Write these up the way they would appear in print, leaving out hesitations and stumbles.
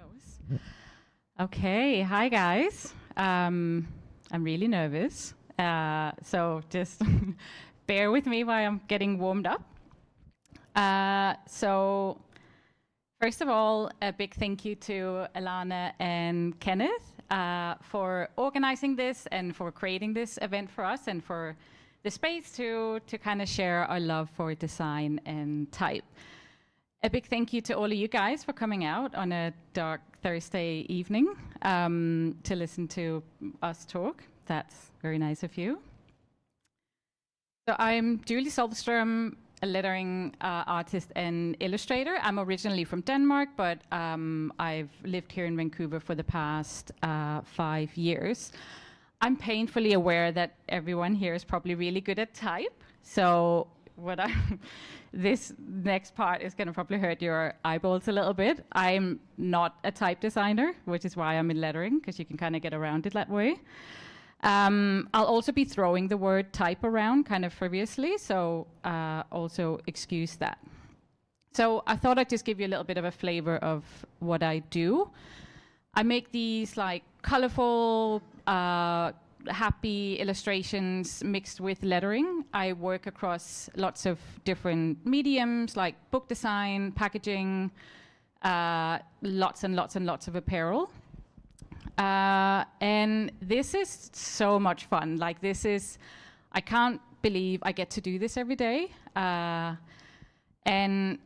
those. Okay, hi guys. I'm really nervous, so just bear with me while I'm getting warmed up. So first of all, a big thank you to Alana and Kenneth for organizing this and for creating this event for us and for the space to kind of share our love for design and type. A big thank you to all of you guys for coming out on a dark Thursday evening to listen to us talk. That's very nice of you. So I'm Julie Solvstrom, a lettering artist and illustrator. I'm originally from Denmark, but I've lived here in Vancouver for the past 5 years. I'm painfully aware that everyone here is probably really good at type. So this next part is going to probably hurt your eyeballs a little bit. I'm not a type designer, which is why I'm in lettering, because you can kind of get around it that way. I'll also be throwing the word type around kind of frivolously, so also excuse that. So I thought I'd just give you a little bit of a flavor of what I do. I make these like colorful, happy illustrations mixed with lettering. I work across lots of different mediums like book design, packaging, lots and lots and lots of apparel. And this is so much fun. Like I can't believe I get to do this every day. And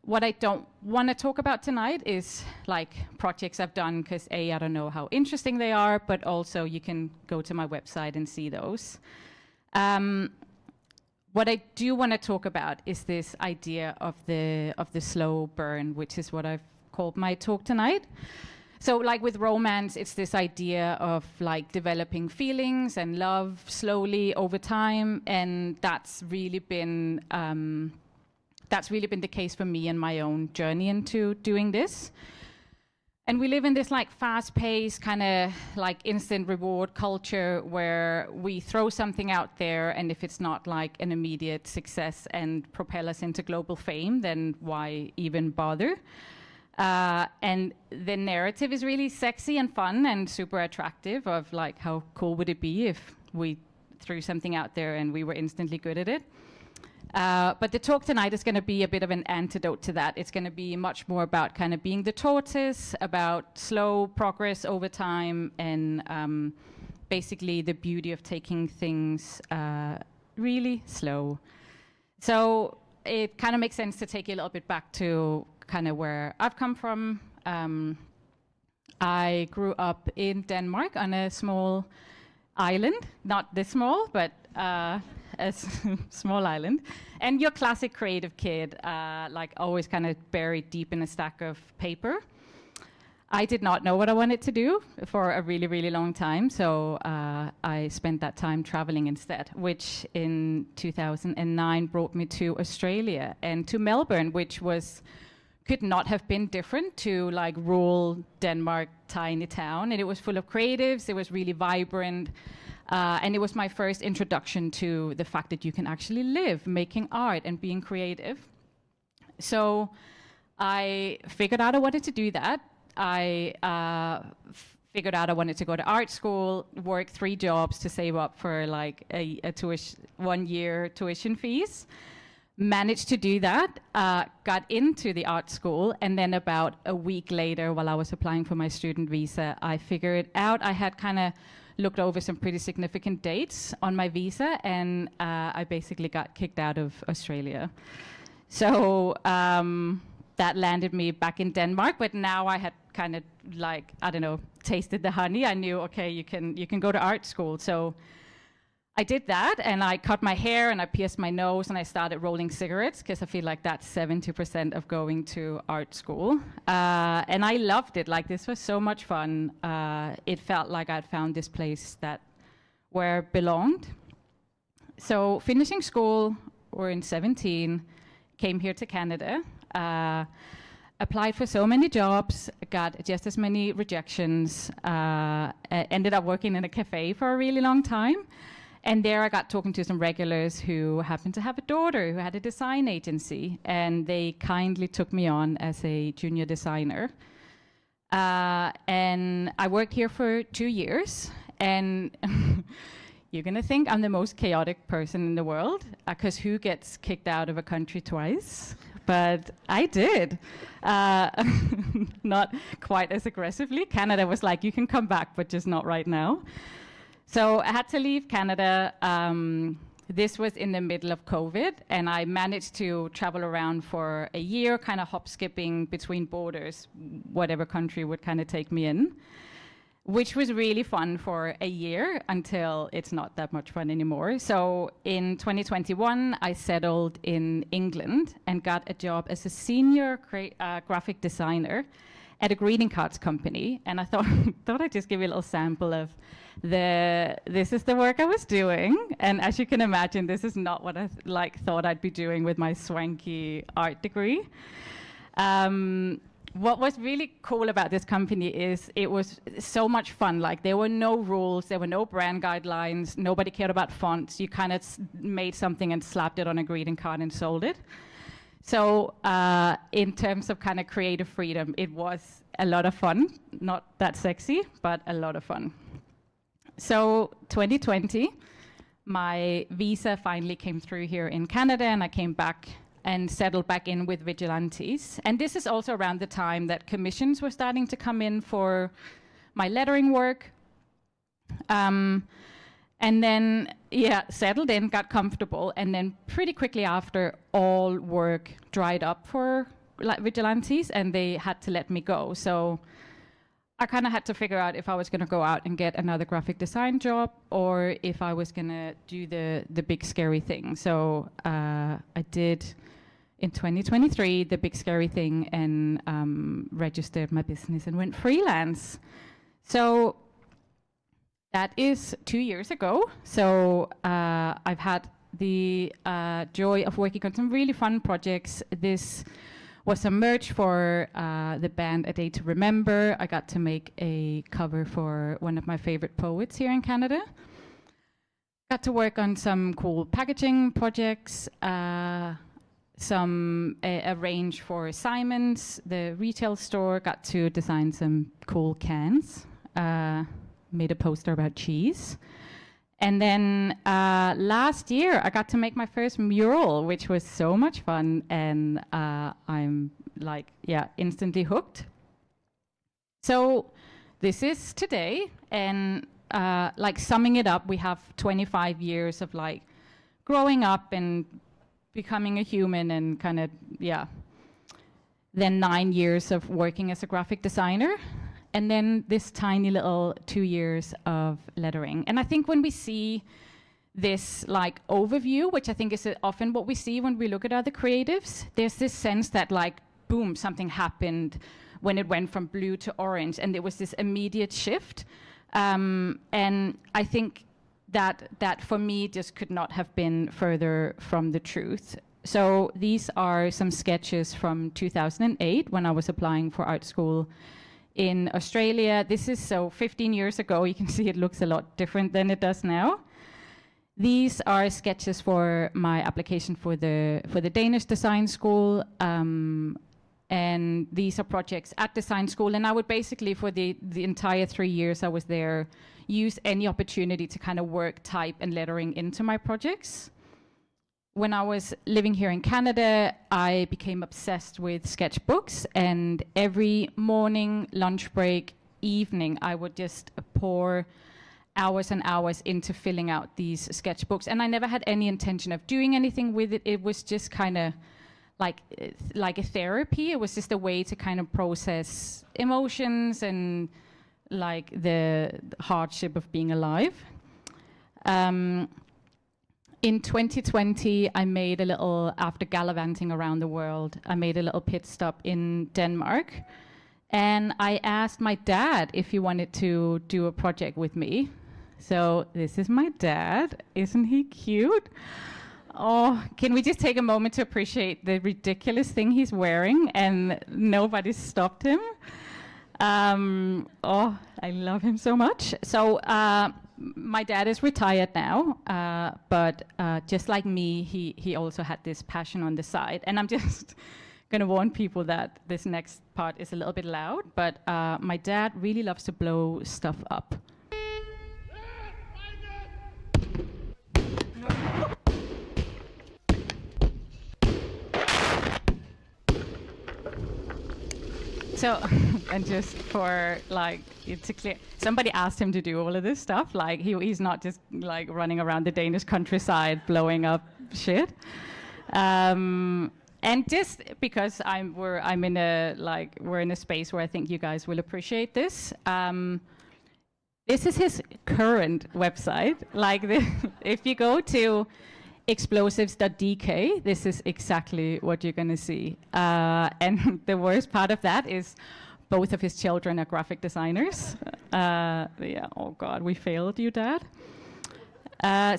what I don't want to talk about tonight is like projects I've done because I don't know how interesting they are, but also you can go to my website and see those. What I do want to talk about is this idea of the slow burn, which is what I've called my talk tonight. So like with romance, it's this idea of like developing feelings and love slowly over time, and that's really been the case for me in my own journey into doing this. And we live in this like fast-paced kind of like instant reward culture where we throw something out there, and if it's not like an immediate success and propel us into global fame, then why even bother? And the narrative is really sexy and fun and super attractive of like how cool would it be if we threw something out there and we were instantly good at it. But the talk tonight is going to be a bit of an antidote to that. It's going to be much more about kind of being the tortoise, about slow progress over time, and basically the beauty of taking things really slow. So it kind of makes sense to take you a little bit back to kind of where I've come from. I grew up in Denmark on a small island, not this small, but a small island. And your classic creative kid, like always kind of buried deep in a stack of paper. I did not know what I wanted to do for a really, really long time. So I spent that time traveling instead, which in 2009 brought me to Australia and to Melbourne, which could not have been different to like rural Denmark, tiny town. And it was full of creatives. It was really vibrant. And it was my first introduction to the fact that you can actually live making art and being creative. So I figured out I wanted to do that. I figured out I wanted to go to art school, work 3 jobs to save up for like a 1-year tuition fees. Managed to do that, got into the art school, and then about a week later, while I was applying for my student visa, I figured out I had kind of looked over some pretty significant dates on my visa, and I basically got kicked out of Australia. So that landed me back in Denmark, but now I had kind of like, I don't know, tasted the honey. I knew, okay, you can go to art school. So I did that, and I cut my hair, and I pierced my nose, and I started rolling cigarettes, because I feel like that's 70% of going to art school. And I loved it. Like, this was so much fun. It felt like I'd found this place where I belonged. So finishing school, we're in 17, came here to Canada, applied for so many jobs, got just as many rejections, ended up working in a cafe for a really long time. And there I got talking to some regulars who happened to have a daughter who had a design agency, and they kindly took me on as a junior designer. And I worked here for 2 years, and you're gonna think I'm the most chaotic person in the world, because who gets kicked out of a country twice? But I did. Not quite as aggressively. Canada was like, you can come back, but just not right now. So I had to leave Canada. This was in the middle of COVID, and I managed to travel around for a year, kind of hop skipping between borders, whatever country would kind of take me in, which was really fun for a year until it's not that much fun anymore. So in 2021, I settled in England and got a job as a senior graphic designer at a greeting cards company. And I thought I'd just give you a little sample of this is the work I was doing. And as you can imagine, this is not what I thought I'd be doing with my swanky art degree. What was really cool about this company is it was so much fun. Like, there were no rules, there were no brand guidelines, nobody cared about fonts. You kind of made something and slapped it on a greeting card and sold it. So in terms of kind of creative freedom, it was a lot of fun. Not that sexy, but a lot of fun. So 2020, my visa finally came through here in Canada, and I came back and settled back in with Vigilantes. And this is also around the time that commissions were starting to come in for my lettering work. And then, settled in, got comfortable, and then pretty quickly after, all work dried up for Vigilantes, and they had to let me go. So I kind of had to figure out if I was going to go out and get another graphic design job, or if I was going to do the big scary thing. So I did, in 2023, the big scary thing, and registered my business and went freelance. So that is 2 years ago. So I've had the joy of working on some really fun projects. This was a merch for the band A Day to Remember. I got to make a cover for one of my favorite poets here in Canada. Got to work on some cool packaging projects, a range for Simon's, the retail store. Got to design some cool cans. Made a poster about cheese. And then last year, I got to make my first mural, which was so much fun. And I'm instantly hooked. So this is today. And summing it up, we have 25 years of growing up and becoming a human, and then 9 years of working as a graphic designer. And then this tiny little 2 years of lettering. And I think when we see this overview, which I think is often what we see when we look at other creatives, there's this sense that boom, something happened when it went from blue to orange, and there was this immediate shift. And I think that for me just could not have been further from the truth. So these are some sketches from 2008 when I was applying for art school in Australia. This is 15 years ago. You can see it looks a lot different than it does now. These are sketches for my application for the Danish design school. And these are projects at design school. And I would basically, for the entire 3 years I was there, use any opportunity to kind of work type and lettering into my projects. When I was living here in Canada, I became obsessed with sketchbooks, and every morning, lunch break, evening, I would just pour hours and hours into filling out these sketchbooks. And I never had any intention of doing anything with it. It was just kind of like a therapy. It was just a way to kind of process emotions and the hardship of being alive. In 2020, I made after gallivanting around the world, I made a little pit stop in Denmark. And I asked my dad if he wanted to do a project with me. So this is my dad. Isn't he cute? Oh, can we just take a moment to appreciate the ridiculous thing he's wearing, and nobody stopped him? Oh, I love him so much. So my dad is retired now, but just like me, he also had this passion on the side. And I'm just gonna warn people that this next part is a little bit loud, but my dad really loves to blow stuff up. So, and just for like, it's clear, somebody asked him to do all of this stuff. Like he's not just like running around the Danish countryside blowing up shit. And just because we're in a space where I think you guys will appreciate this. This is his current website. Like if you go to explosives.dk, this is exactly what you're going to see. And the worst part of that is both of his children are graphic designers. Yeah, oh God, we failed you, Dad.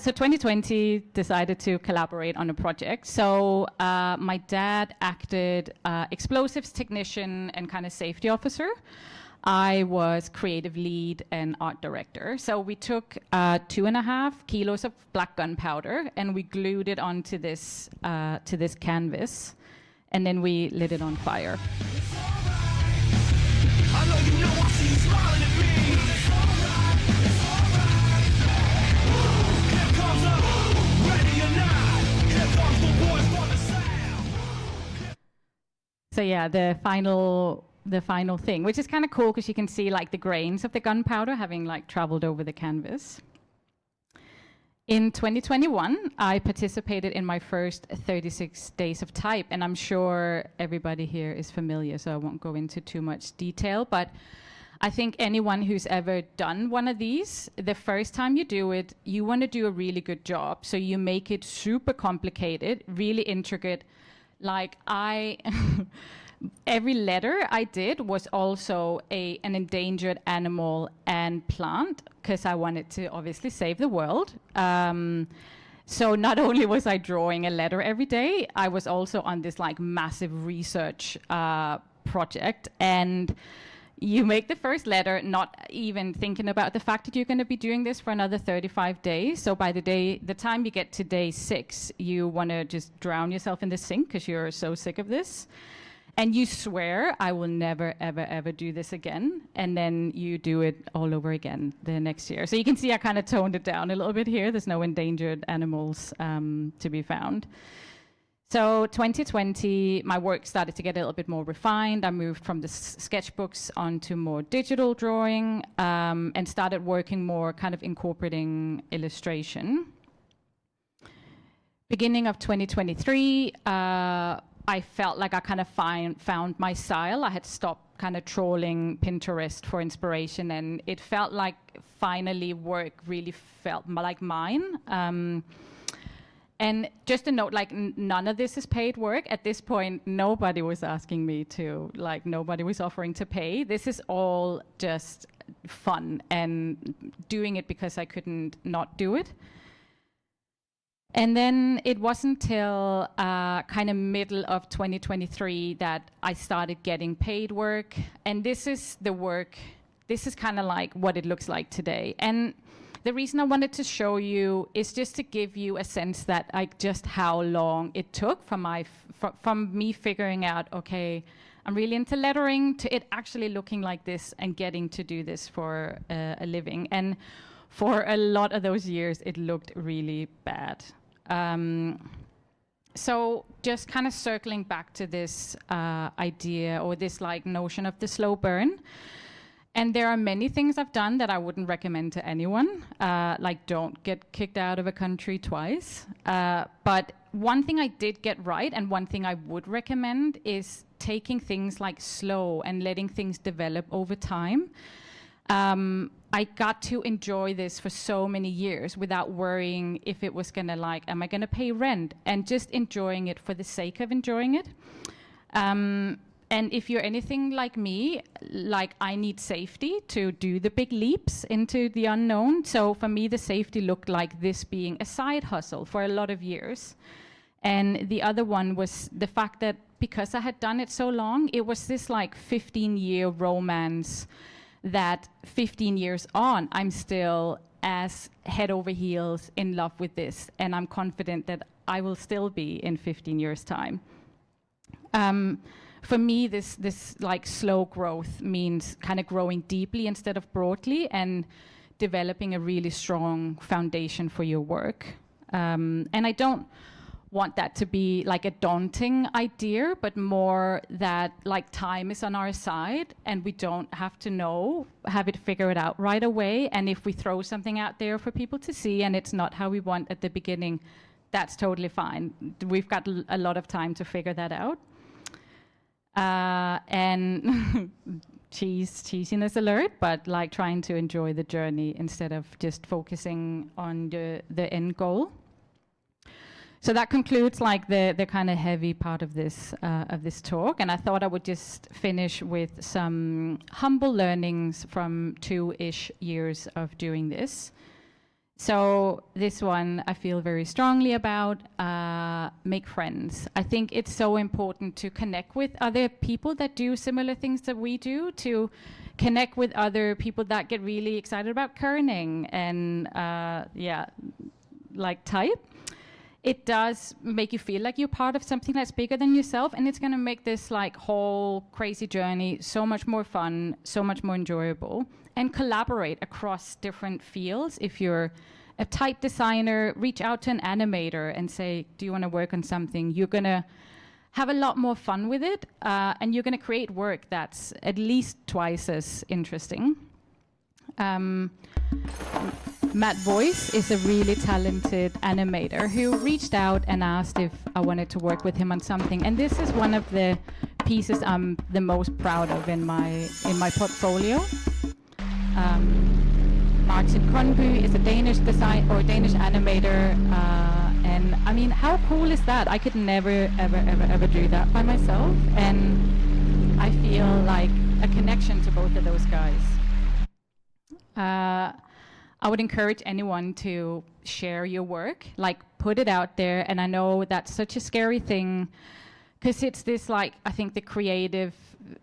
So 2020 decided to collaborate on a project. So my dad acted explosives technician and kind of safety officer. I was creative lead and art director. So we took 2.5 kilos of black gunpowder and we glued it onto this canvas, and then we lit it on fire. I know you know I see you smiling at me. Here comes the ready or not. Here comes the boys for the sound. So yeah, the final thing, which is kind of cool because you can see like the grains of the gunpowder having like traveled over the canvas. In 2021, I participated in my first 36 days of type, and I'm sure everybody here is familiar, so I won't go into too much detail, but I think anyone who's ever done one of these, the first time you do it, you want to do a really good job. So you make it super complicated, really intricate. Like every letter I did was also an endangered animal and plant, because I wanted to obviously save the world. So not only was I drawing a letter every day, I was also on this like massive research project. And you make the first letter not even thinking about the fact that you're going to be doing this for another 35 days. So by the time you get to day 6, you want to just drown yourself in the sink because you're so sick of this. And you swear, I will never, ever, ever do this again. And then you do it all over again the next year. So you can see I kind of toned it down a little bit here. There's no endangered animals to be found. So 2020, my work started to get a little bit more refined. I moved from the sketchbooks onto more digital drawing and started working more kind of incorporating illustration. Beginning of 2023, I felt like I kind of found my style. I had stopped kind of trolling Pinterest for inspiration, and it felt like finally work really felt like mine. And just a note, like none of this is paid work. At this point, nobody was asking me to, like nobody was offering to pay. This is all just fun and doing it because I couldn't not do it. And then it wasn't till kind of middle of 2023 that I started getting paid work. And this is the work, this is kind of like what it looks like today. And the reason I wanted to show you is just to give you a sense that like just how long it took from me figuring out, okay, I'm really into lettering, to it actually looking like this and getting to do this for a living. And for a lot of those years, it looked really bad. So just kind of circling back to this idea or this like notion of the slow burn. And there are many things I've done that I wouldn't recommend to anyone, like don't get kicked out of a country twice. But one thing I did get right, and one thing I would recommend, is taking things like slow and letting things develop over time. I got to enjoy this for so many years without worrying if it was gonna like, am I gonna pay rent? And just enjoying it for the sake of enjoying it. And if you're anything like me, like I need safety to do the big leaps into the unknown. So for me, the safety looked like this being a side hustle for a lot of years. And the other one was the fact that because I had done it so long, it was this like 15-year romance that 15 years on, I'm still as head over heels in love with this. And I'm confident that I will still be in 15 years' time. For me, this like slow growth means kind of growing deeply instead of broadly, and developing a really strong foundation for your work. And I don't want that to be like a daunting idea, but more that like time is on our side and we don't have to have it figured out right away. And if we throw something out there for people to see and it's not how we want at the beginning, that's totally fine. We've got a lot of time to figure that out. And cheesiness alert, but like trying to enjoy the journey instead of just focusing on the end goal. So that concludes like the kind of heavy part of this talk, and I thought I would just finish with some humble learnings from 2-ish years of doing this. So this one I feel very strongly about, make friends. I think it's so important to connect with other people that do similar things that we do, to connect with other people that get really excited about kerning and like type. It does make you feel like you're part of something that's bigger than yourself, and it's gonna make this like whole crazy journey so much more fun, so much more enjoyable, and collaborate across different fields. If you're a type designer, reach out to an animator and say, do you wanna work on something? You're gonna have a lot more fun with it, and you're gonna create work that's at least twice as interesting. Matt Boyce is a really talented animator who reached out and asked if I wanted to work with him on something, and this is one of the pieces I'm the most proud of in my portfolio. Martin Kronby is a Danish Danish animator, and I mean, how cool is that? I could never ever do that by myself, and I feel like a connection to both of those guys. I would encourage anyone to share your work, like put it out there. And I know that's such a scary thing, because it's this like, I think the creative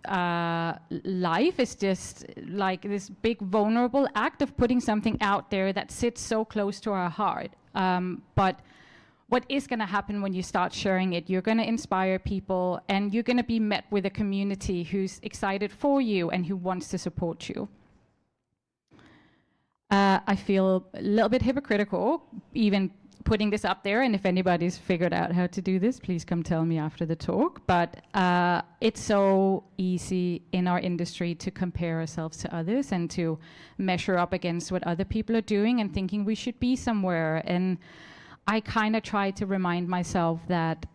life is just like this big vulnerable act of putting something out there that sits so close to our heart. But what is going to happen when you start sharing it? You're going to inspire people, and you're going to be met with a community who's excited for you and who wants to support you. I feel a little bit hypocritical even putting this up there, and if anybody's figured out how to do this, please come tell me after the talk. But it's so easy in our industry to compare ourselves to others and to measure up against what other people are doing and thinking we should be somewhere. And I kind of try to remind myself that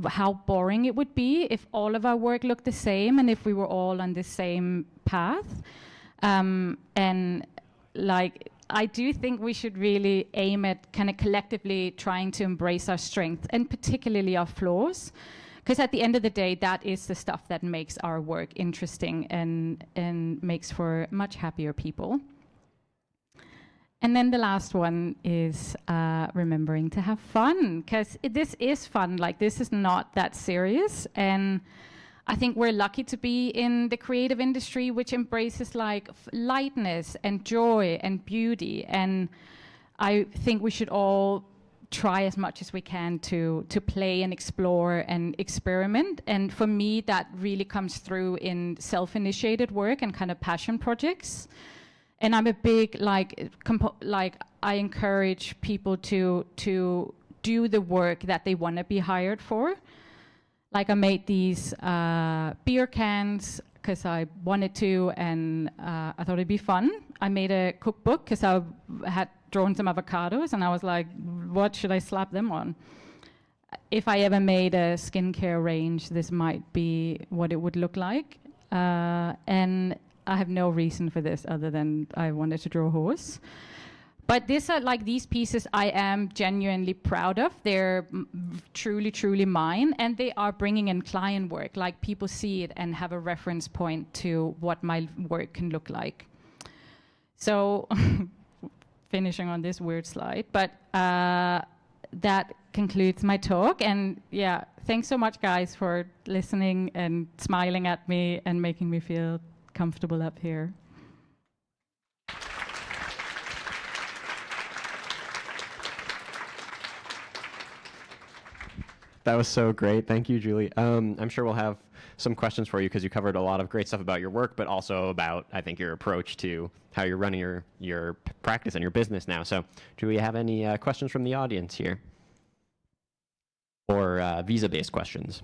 how boring it would be if all of our work looked the same and if we were all on the same path. And like, I do think we should really aim at kind of collectively trying to embrace our strengths, and particularly our flaws, because at the end of the day, that is the stuff that makes our work interesting and makes for much happier people. And then the last one is remembering to have fun, because this is fun. Like, this is not that serious, and I think we're lucky to be in the creative industry, which embraces like lightness and joy and beauty. And I think we should all try as much as we can to play and explore and experiment. And for me, that really comes through in self-initiated work and kind of passion projects. And I'm a big like I encourage people to do the work that they want to be hired for. Like, I made these beer cans because I wanted to, and I thought it'd be fun. I made a cookbook because I had drawn some avocados, and I was like, what should I slap them on? If I ever made a skincare range, this might be what it would look like. And I have no reason for this other than I wanted to draw a horse. But these pieces I am genuinely proud of. They're truly, truly mine, and they are bringing in client work. Like, people see it and have a reference point to what my work can look like. So, finishing on this weird slide, but that concludes my talk. And yeah, thanks so much, guys, for listening and smiling at me and making me feel comfortable up here. That was so great. Thank you, Julie. I'm sure we'll have some questions for you because you covered a lot of great stuff about your work, but also about, I think, your approach to how you're running your practice and your business now. So do we have any questions from the audience here? Or visa-based questions?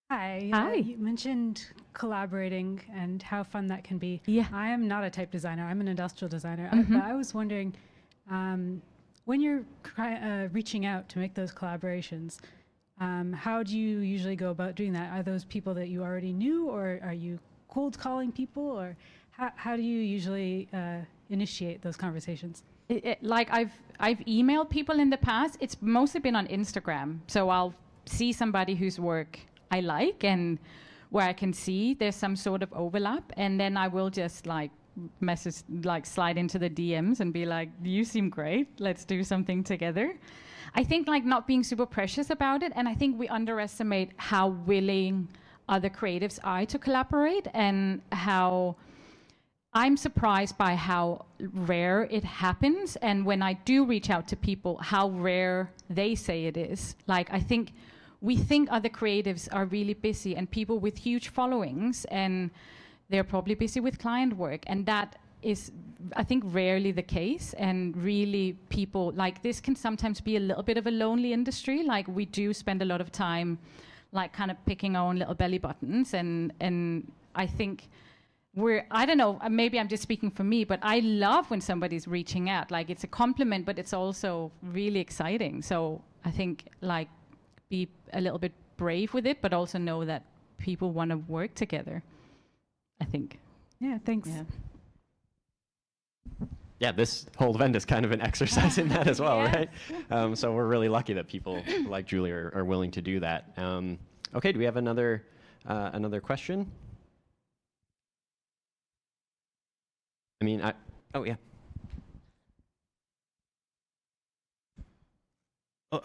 Hi. Hi. You mentioned collaborating and how fun that can be. Yeah. I am not a type designer. I'm an industrial designer. Mhm. But I was wondering, when you're reaching out to make those collaborations, how do you usually go about doing that? Are those people that you already knew, or are you cold calling people, or how do you usually initiate those conversations? Like I've emailed people in the past. It's mostly been on Instagram. So I'll see somebody whose work I like and where I can see there's some sort of overlap, and then I will just like message, like slide into the DMs and be like, you seem great, let's do something together. I think like not being super precious about it, and I think we underestimate how willing other creatives are to collaborate, and how I'm surprised by how rare it happens, and when I do reach out to people, how rare they say it is. Like I think we think other creatives are really busy, and people with huge followings, and they're probably busy with client work, and that is, I think, rarely the case. And really, people like this can sometimes be a little bit of a lonely industry. Like we do spend a lot of time, like kind of picking our own little belly buttons, and I think I don't know, maybe I'm just speaking for me, but I love when somebody's reaching out. Like it's a compliment, but it's also really exciting. So I think like be a little bit brave with it, but also know that people want to work together, I think. Yeah, thanks. Yeah. Yeah, this whole event is kind of an exercise in that as well, Yes. right? So we're really lucky that people like Julie are willing to do that. Okay, do we have another question? I mean, oh yeah.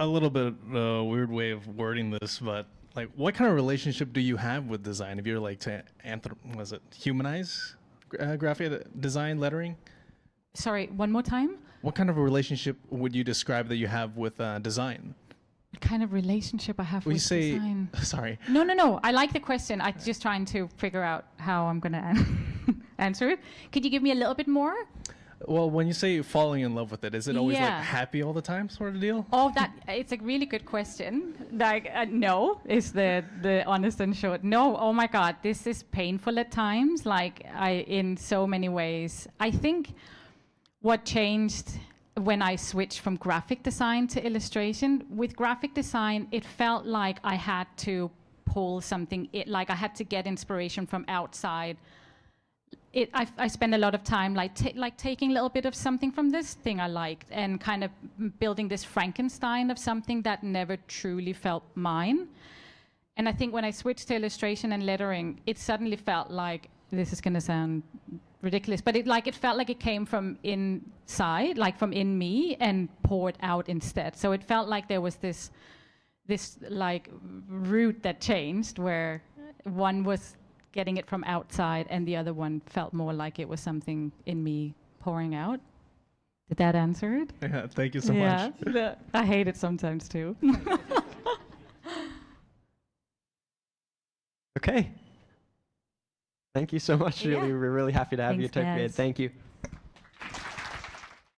A little bit weird way of wording this, but like, what kind of relationship do you have with design? If you're like to humanize graphic design lettering? Sorry, one more time? What kind of a relationship would you describe that you have with design? What kind of relationship I have When you with say, design? sorry. No. I like the question. I'm just trying to figure out how I'm going to answer it. Could you give me a little bit more? Well, when you say falling in love with it, is it always like Yeah. happy all the time sort of deal? Oh, it's a really good question. Like, no, is the honest and short. No, oh my God, this is painful at times. Like, in so many ways. I think what changed when I switched from graphic design to illustration, with graphic design, it felt like I had to pull something, like I had to get inspiration from outside. I spend a lot of time like taking a little bit of something from this thing I liked and kind of building this Frankenstein of something that never truly felt mine. And I think when I switched to illustration and lettering, it suddenly felt like, this is going to sound ridiculous, but it felt like it came from inside, like from in me, and poured out instead. So it felt like there was this like root that changed, where one was getting it from outside and the other one felt more like it was something in me pouring out. Did that answer it? Yeah, thank you so much. I hate it sometimes too. Okay. Thank you so much, Julie. Yeah. We're really happy to have you Thanks, at Brigade. guys. Thank you.